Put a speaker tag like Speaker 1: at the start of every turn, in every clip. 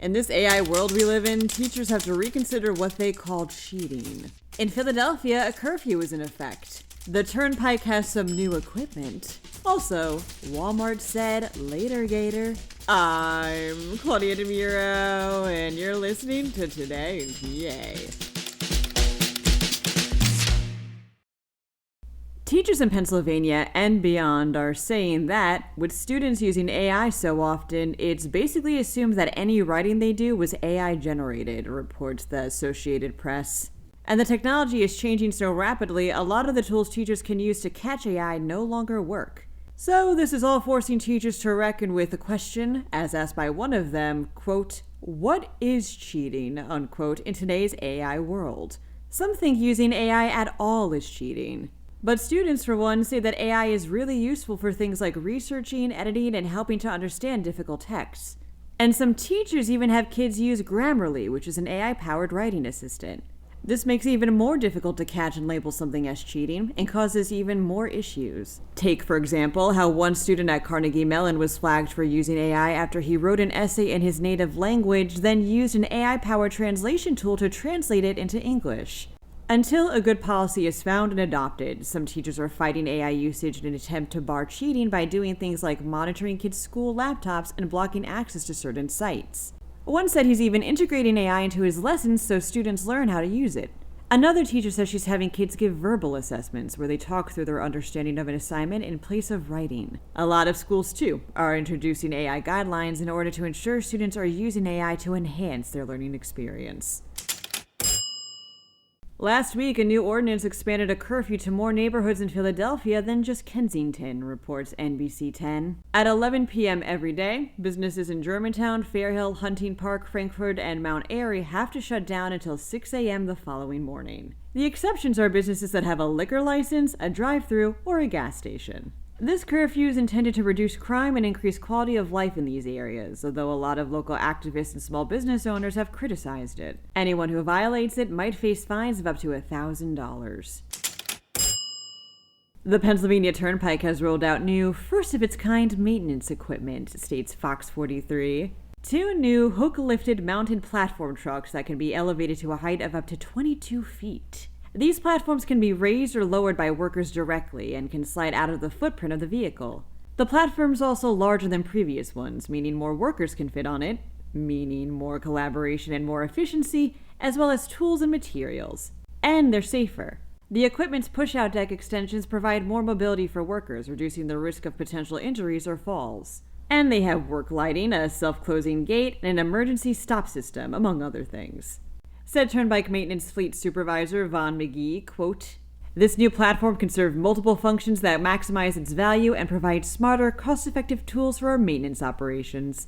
Speaker 1: In this AI world we live in, teachers have to reconsider what they call cheating. In Philadelphia, a curfew is in effect. The Turnpike has some new equipment. Also, Walmart said, "Later, Gator." I'm Claudia Dimuro, and you're listening to Today in PA. Teachers in Pennsylvania and beyond are saying that, with students using AI so often, it's basically assumed that any writing they do was AI generated, reports the Associated Press. And the technology is changing so rapidly, a lot of the tools teachers can use to catch AI no longer work. So this is all forcing teachers to reckon with the question, as asked by one of them, quote, "What is cheating?" unquote, in today's AI world. Some think using AI at all is cheating. But students, for one, say that AI is really useful for things like researching, editing, and helping to understand difficult texts. And some teachers even have kids use Grammarly, which is an AI-powered writing assistant. This makes it even more difficult to catch and label something as cheating, and causes even more issues. Take, for example, how one student at Carnegie Mellon was flagged for using AI after he wrote an essay in his native language, then used an AI-powered translation tool to translate it into English. Until a good policy is found and adopted, some teachers are fighting AI usage in an attempt to bar cheating by doing things like monitoring kids' school laptops and blocking access to certain sites. One said he's even integrating AI into his lessons so students learn how to use it. Another teacher says she's having kids give verbal assessments where they talk through their understanding of an assignment in place of writing. A lot of schools, too, are introducing AI guidelines in order to ensure students are using AI to enhance their learning experience. Last week, a new ordinance expanded a curfew to more neighborhoods in Philadelphia than just Kensington, reports NBC 10. At 11 p.m. every day, businesses in Germantown, Fairhill, Hunting Park, Frankfort, and Mount Airy have to shut down until 6 a.m. the following morning. The exceptions are businesses that have a liquor license, a drive-thru, or a gas station. This curfew is intended to reduce crime and increase quality of life in these areas, although a lot of local activists and small business owners have criticized it. Anyone who violates it might face fines of up to $1,000. The Pennsylvania Turnpike has rolled out new, first-of-its-kind maintenance equipment, states Fox 43. 2 new hook-lifted mounted platform trucks that can be elevated to a height of up to 22 feet. These platforms can be raised or lowered by workers directly and can slide out of the footprint of the vehicle. The platform's also larger than previous ones, meaning more workers can fit on it, meaning more collaboration and more efficiency, as well as tools and materials. And they're safer. The equipment's push-out deck extensions provide more mobility for workers, reducing the risk of potential injuries or falls. And they have work lighting, a self-closing gate, and an emergency stop system, among other things. Said Turnpike Maintenance Fleet Supervisor Vaughn McGee, quote, "This new platform can serve multiple functions that maximize its value and provide smarter, cost-effective tools for our maintenance operations."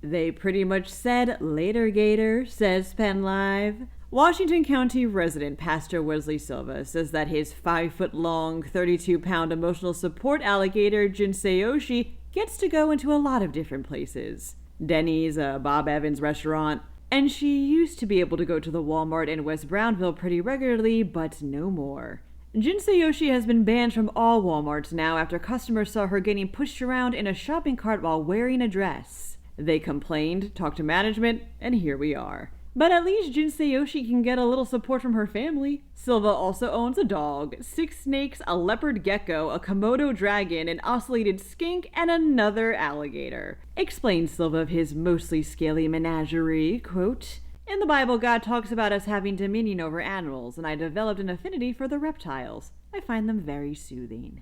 Speaker 1: They pretty much said, "Later, Gator," says PennLive. Washington County resident Pastor Wesley Silva says that his 5-foot-long, 32-pound emotional support alligator, Jinseyoshi, gets to go into a lot of different places. Denny's, a Bob Evans restaurant, and she used to be able to go to the Walmart in West Brownville pretty regularly, but no more. Jinseyoshi has been banned from all Walmarts now after customers saw her getting pushed around in a shopping cart while wearing a dress. They complained, talked to management, and here we are. But at least Jinseyoshi can get a little support from her family. Silva also owns a dog, 6 snakes, a leopard gecko, a Komodo dragon, an ocellated skink, and another alligator. Explains Silva of his mostly scaly menagerie, quote, "In the Bible, God talks about us having dominion over animals, and I developed an affinity for the reptiles. I find them very soothing."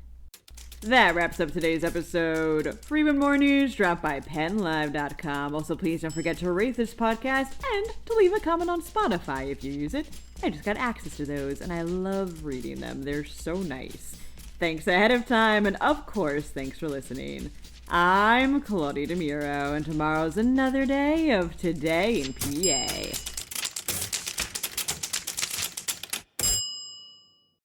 Speaker 1: That wraps up today's episode. For even more news, drop by PennLive.com. Also, please don't forget to rate this podcast and to leave a comment on Spotify if you use it. I just got access to those, and I love reading them. They're so nice. Thanks ahead of time, and of course, thanks for listening. I'm Claudia Dimuro, and tomorrow's another day of Today in PA.